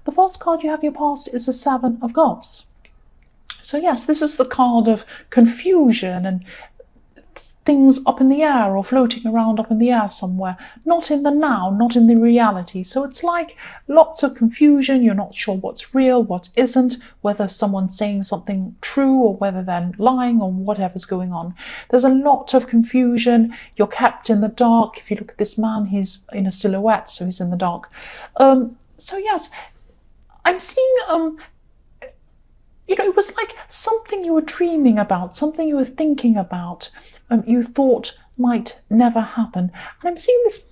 The first card you have your past is the Seven of Cups. So yes, this is the card of confusion and things up in the air or floating around up in the air somewhere, not in the now, not in the reality. So it's like lots of confusion. You're not sure what's real, what isn't, whether someone's saying something true or whether they're lying or whatever's going on. There's a lot of confusion. You're kept in the dark. If you look at this man, he's in a silhouette, so he's in the dark. So yes, I'm seeing it was like something you were dreaming about, something you were thinking about, you thought might never happen. And I'm seeing this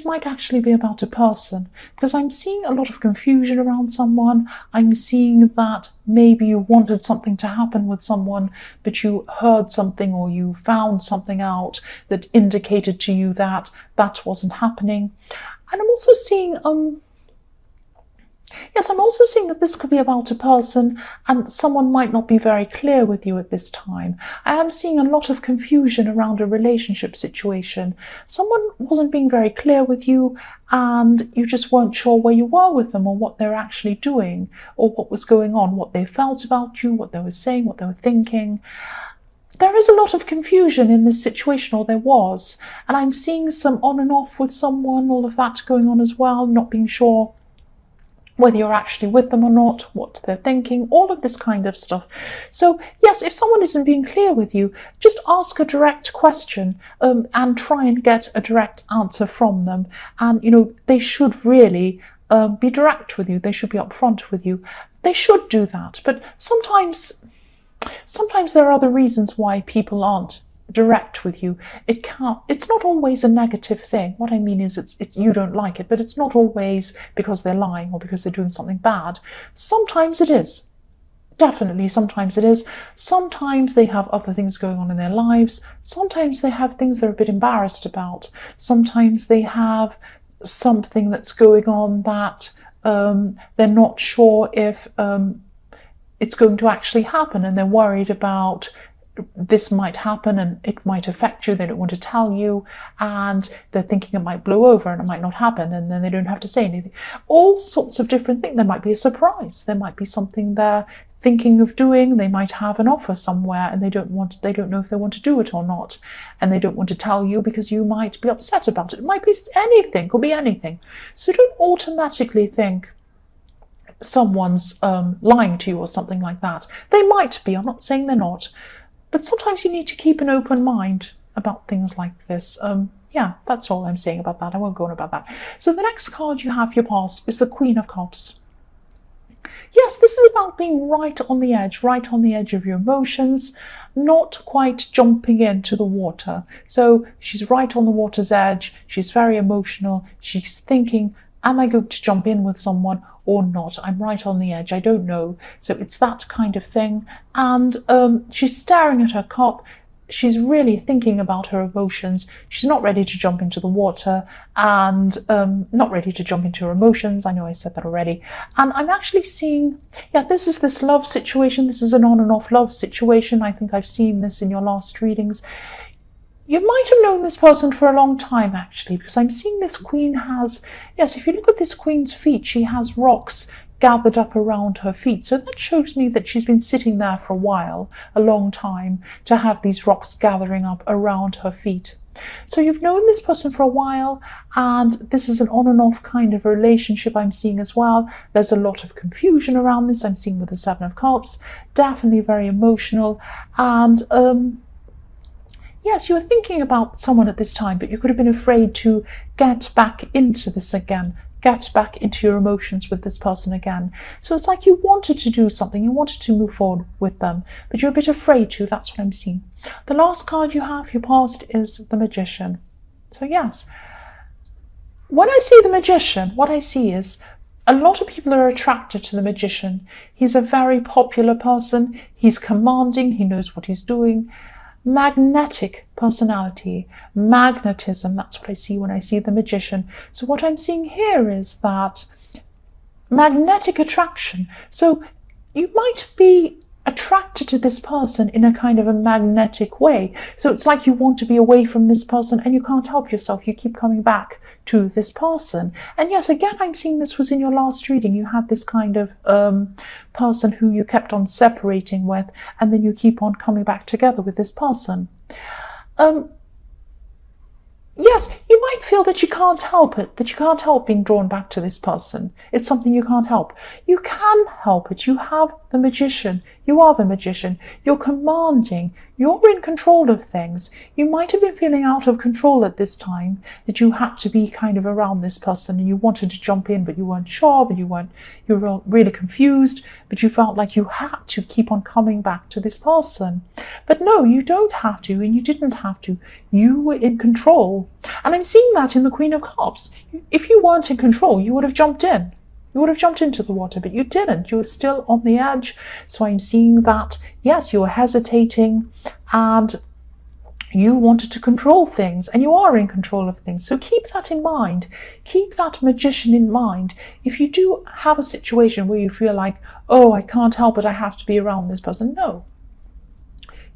might actually be about a person, because I'm seeing a lot of confusion around someone. I'm seeing that maybe you wanted something to happen with someone, but you heard something or you found something out that indicated to you that that wasn't happening. And I'm also seeing I'm also seeing that this could be about a person, and someone might not be very clear with you at this time. I am seeing a lot of confusion around a relationship situation. Someone wasn't being very clear with you, and you just weren't sure where you were with them or what they're actually doing or what was going on, what they felt about you, what they were saying, what they were thinking. There is a lot of confusion in this situation, or there was, and I'm seeing some on and off with someone, all of that going on as well, not being sure whether you're actually with them or not, what they're thinking, all of this kind of stuff. So yes, if someone isn't being clear with you, just ask a direct question and try and get a direct answer from them. And they should really be direct with you. They should be upfront with you. They should do that. But sometimes there are other reasons why people aren't direct with you. It's not always a negative thing. What I mean is it's you don't like it, but it's not always because they're lying or because they're doing something bad. Sometimes it is. Definitely, sometimes it is. Sometimes they have other things going on in their lives. Sometimes they have things they're a bit embarrassed about. Sometimes they have something that's going on that they're not sure if it's going to actually happen, and they're worried about this might happen and it might affect you. They don't want to tell you, and they're thinking it might blow over and it might not happen, and then they don't have to say anything. All sorts of different things. There might be a surprise. There might be something they're thinking of doing. They might have an offer somewhere and they don't know if they want to do it or not, and they don't want to tell you because you might be upset about it. It might be anything, could be anything. So don't automatically think someone's lying to you or something like that. They might be. I'm not saying they're not. But sometimes you need to keep an open mind about things like this. Yeah, that's all I'm saying about that. I won't go on about that. So the next card you have your past is the Queen of Cups. Yes, this is about being right on the edge of your emotions, not quite jumping into the water. So she's right on the water's edge. She's very emotional. She's thinking, am I going to jump in with someone or not? I'm right on the edge. I don't know. So it's that kind of thing. And she's staring at her cup. She's really thinking about her emotions. She's not ready to jump into the water and not ready to jump into her emotions. I know I said that already. And I'm actually seeing, this is this love situation. This is an on and off love situation. I think I've seen this in your last readings. You might have known this person for a long time, actually, because I'm seeing this queen has, if you look at this queen's feet, she has rocks gathered up around her feet. So that shows me that she's been sitting there for a while, a long time, to have these rocks gathering up around her feet. So you've known this person for a while, and this is an on and off kind of relationship I'm seeing as well. There's a lot of confusion around this. I'm seeing with the Seven of Cups, definitely very emotional. And yes, you were thinking about someone at this time, but you could have been afraid to get back into this again, get back into your emotions with this person again. So it's like you wanted to do something, you wanted to move forward with them, but you're a bit afraid to. That's what I'm seeing. The last card you have, your past, is the Magician. So yes, when I see the Magician, what I see is a lot of people are attracted to the Magician. He's a very popular person. He's commanding. He knows what he's doing. Magnetic personality, magnetism, that's what I see when I see the Magician. So what I'm seeing here is that magnetic attraction. So you might be attracted to this person in a kind of a magnetic way. So it's like you want to be away from this person and you can't help yourself. You keep coming back to this person. And yes, again, I'm seeing this was in your last reading. You had this kind of person who you kept on separating with, and then you keep on coming back together with this person. Yes, you might feel that you can't help it, that you can't help being drawn back to this person. It's something you can't help. You can help it. You have the magician. You are the magician. You're commanding. You're in control of things. You might have been feeling out of control at this time, that you had to be kind of around this person and you wanted to jump in, but you weren't sure, but you were really confused, but you felt like you had to keep on coming back to this person. But no, you don't have to, and you didn't have to. You were in control. And I'm seeing that in the Queen of Cups. If you weren't in control, you would have jumped in. You would have jumped into the water, but you didn't. You were still on the edge. So I'm seeing that, yes, you were hesitating and you wanted to control things, and you are in control of things. So keep that in mind. Keep that magician in mind. If you do have a situation where you feel like, oh, I can't help it, I have to be around this person. No.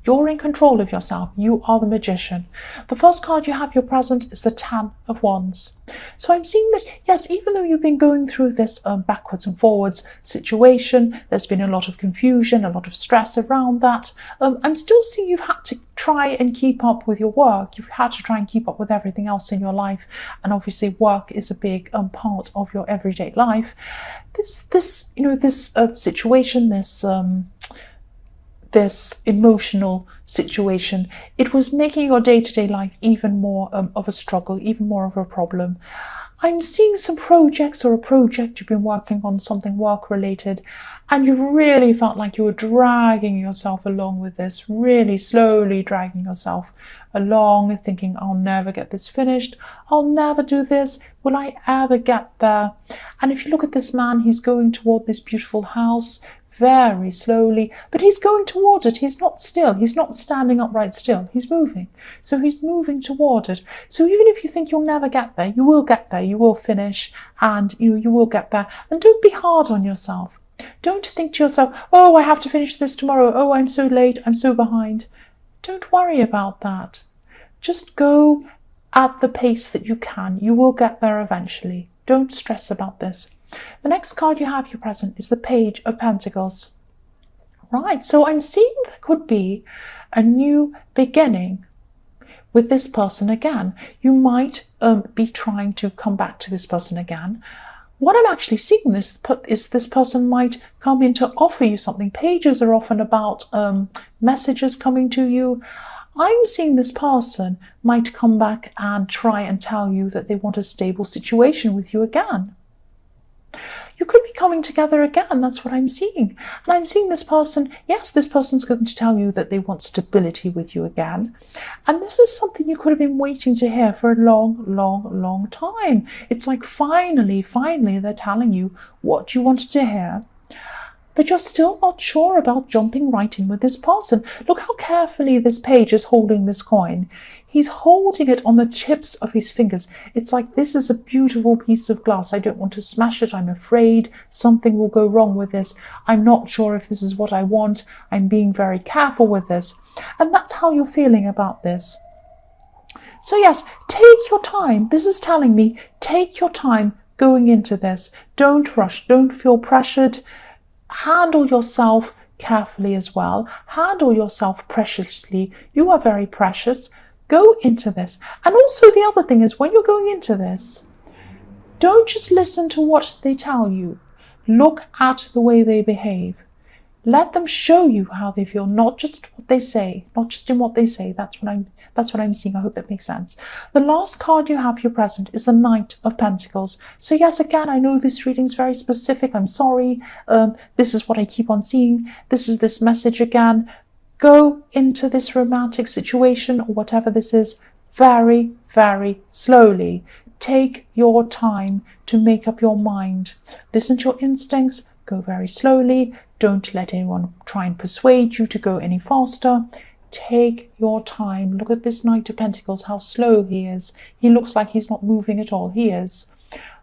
You're in control of yourself. You are the magician. The first card you have your present is the 10 of Wands. So I'm seeing that, yes, even though you've been going through this backwards and forwards situation, there's been a lot of confusion, a lot of stress around that. I'm still seeing you've had to try and keep up with your work. You've had to try and keep up with everything else in your life. And obviously work is a big part of your everyday life. This situation, this emotional situation, it was making your day-to-day life even more of a struggle, even more of a problem. I'm seeing some projects or a project you've been working on, something work-related, and you've really felt like you were dragging yourself along with this, really slowly dragging yourself along, thinking, I'll never get this finished, I'll never do this, will I ever get there? And if you look at this man, he's going toward this beautiful house, very slowly, but he's going toward it. He's not still. He's not standing upright still. He's moving. So he's moving toward it. So even if you think you'll never get there, you will get there. You will finish, and you will get there. And don't be hard on yourself. Don't think to yourself, oh, I have to finish this tomorrow. Oh, I'm so late. I'm so behind. Don't worry about that. Just go at the pace that you can. You will get there eventually. Don't stress about this. The next card you have your present is the Page of Pentacles. Right, so I'm seeing there could be a new beginning with this person again. You might be trying to come back to this person again. What I'm actually seeing is this person might come in to offer you something. Pages are often about messages coming to you. I'm seeing this person might come back and try and tell you that they want a stable situation with you again. You could be coming together again, that's what I'm seeing. And I'm seeing this person, yes, this person's going to tell you that they want stability with you again. And this is something you could have been waiting to hear for a long, long, long time. It's like finally they're telling you what you wanted to hear. But you're still not sure about jumping right in with this person. Look how carefully this page is holding this coin. He's holding it on the tips of his fingers. It's like, this is a beautiful piece of glass. I don't want to smash it. I'm afraid something will go wrong with this. I'm not sure if this is what I want. I'm being very careful with this. And that's how you're feeling about this. So yes, take your time. This is telling me, take your time going into this. Don't rush. Don't feel pressured. Handle yourself carefully as well. Handle yourself preciously. You are very precious. Go into this. And also the other thing is, when you're going into this, don't just listen to what they tell you. Look at the way they behave. Let them show you how they feel, not just what they say, not just in what they say. That's what I'm seeing. I hope that makes sense. The last card you have your present is the Knight of Pentacles. So yes, again, I know this reading is very specific. I'm sorry. This is what I keep on seeing. This is this message again. Go into this romantic situation or whatever this is very, very slowly. Take your time to make up your mind. Listen to your instincts. Go very slowly. Don't let anyone try and persuade you to go any faster. Take your time. Look at this Knight of Pentacles, how slow he is. He looks like he's not moving at all. He is.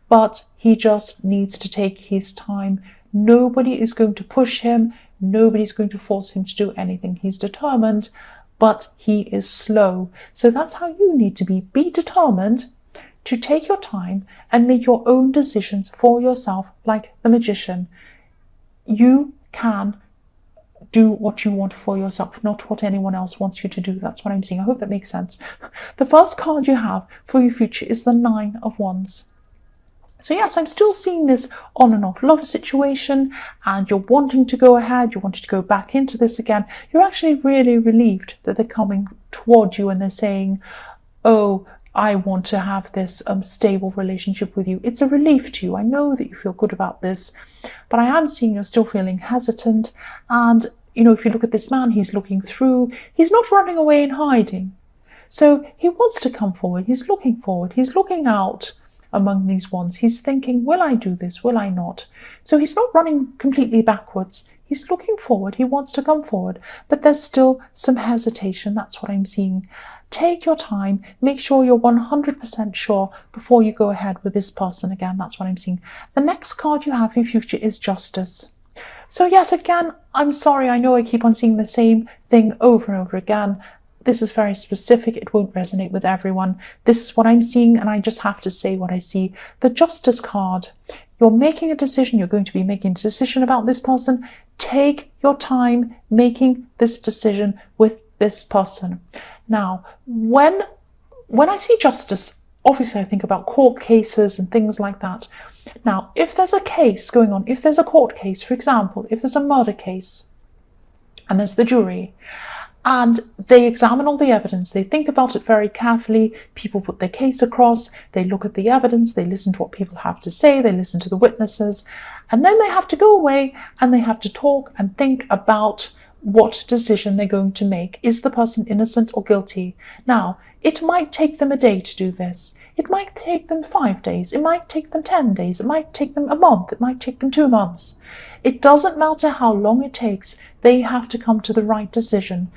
But he just needs to take his time. Nobody is going to push him. Nobody's going to force him to do anything. He's determined, but he is slow. So that's how you need to be. Be determined. to take your time and make your own decisions for yourself, like the magician. You can do what you want for yourself, not what anyone else wants you to do. That's what I'm seeing. I hope that makes sense. The first card you have for your future is the Nine of Wands. So yes, I'm still seeing this on and off love situation, and you're wanting to go ahead, you're wanting to go back into this again. You're actually really relieved that they're coming toward you and they're saying, oh, I want to have this stable relationship with you. It's a relief to you. I know that you feel good about this, but I am seeing you're still feeling hesitant. And, if you look at this man, he's looking through. He's not running away and hiding. So he wants to come forward. He's looking forward. He's looking out among these wands. He's thinking, will I do this? Will I not? So he's not running completely backwards. He's looking forward. He wants to come forward, but there's still some hesitation. That's what I'm seeing. Take your time. Make sure you're 100% sure before you go ahead with this person again. That's what I'm seeing. The next card you have in future is Justice. So yes, again, I'm sorry. I know I keep on seeing the same thing over and over again. This is very specific. It won't resonate with everyone. This is what I'm seeing, and I just have to say what I see. The Justice card. You're making a decision. You're going to be making a decision about this person. Take your time making this decision with this person. Now, when I see Justice, obviously I think about court cases and things like that. Now, if there's a case going on, if there's a court case, for example, if there's a murder case, and there's the jury, and they examine all the evidence, they think about it very carefully, people put their case across, they look at the evidence, they listen to what people have to say, they listen to the witnesses, and then they have to go away and they have to talk and think about what decision they're going to make. Is the person innocent or guilty? Now, it might take them a day to do this. It might take them 5 days. It might take them 10 days. It might take them a month. It might take them 2 months. It doesn't matter how long it takes. They have to come to the right decision.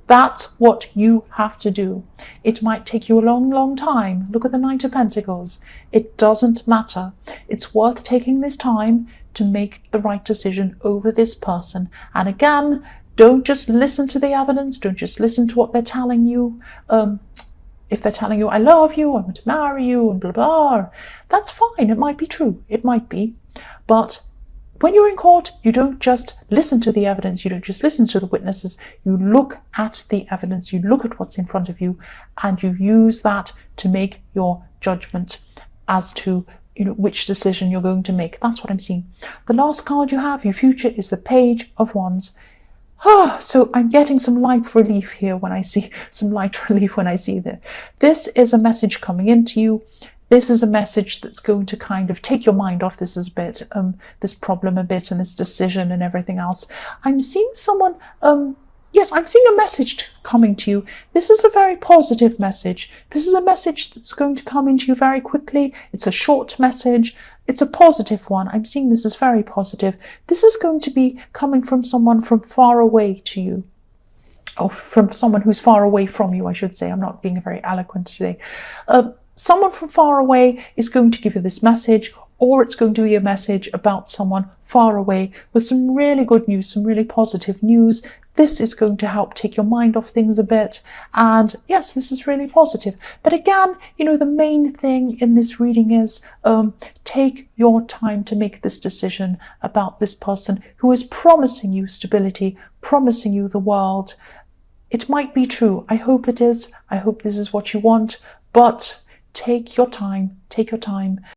That's what you have to do. It might take you a long, long time. Look at the Knight of Pentacles. It doesn't matter. It's worth taking this time to make the right decision over this person. And again, don't just listen to the evidence. Don't just listen to what they're telling you. If they're telling you, I love you, I want to marry you, and blah, blah, that's fine. It might be true. It might be. But when you're in court, you don't just listen to the evidence. You don't just listen to the witnesses. You look at the evidence. You look at what's in front of you, and you use that to make your judgment as to which decision you're going to make. That's what I'm seeing. The last card you have, your future, is the Page of Wands. So I'm getting some light relief here when I see that. This is a message coming into you. This is a message that's going to kind of take your mind off this this problem a bit, and this decision and everything else. I'm seeing someone, yes, I'm seeing a message coming to you. This is a very positive message. This is a message that's going to come into you very quickly. It's a short message. It's a positive one. I'm seeing this as very positive. This is going to be coming from someone from far away to you, or from someone who's far away from you, I should say. I'm not being very eloquent today. Someone from far away is going to give you this message, or it's going to be a message about someone far away with some really good news, some really positive news. This is going to help take your mind off things a bit. And yes, this is really positive. But again, the main thing in this reading is take your time to make this decision about this person who is promising you stability, promising you the world. It might be true. I hope it is. I hope this is what you want. But take your time. Take your time.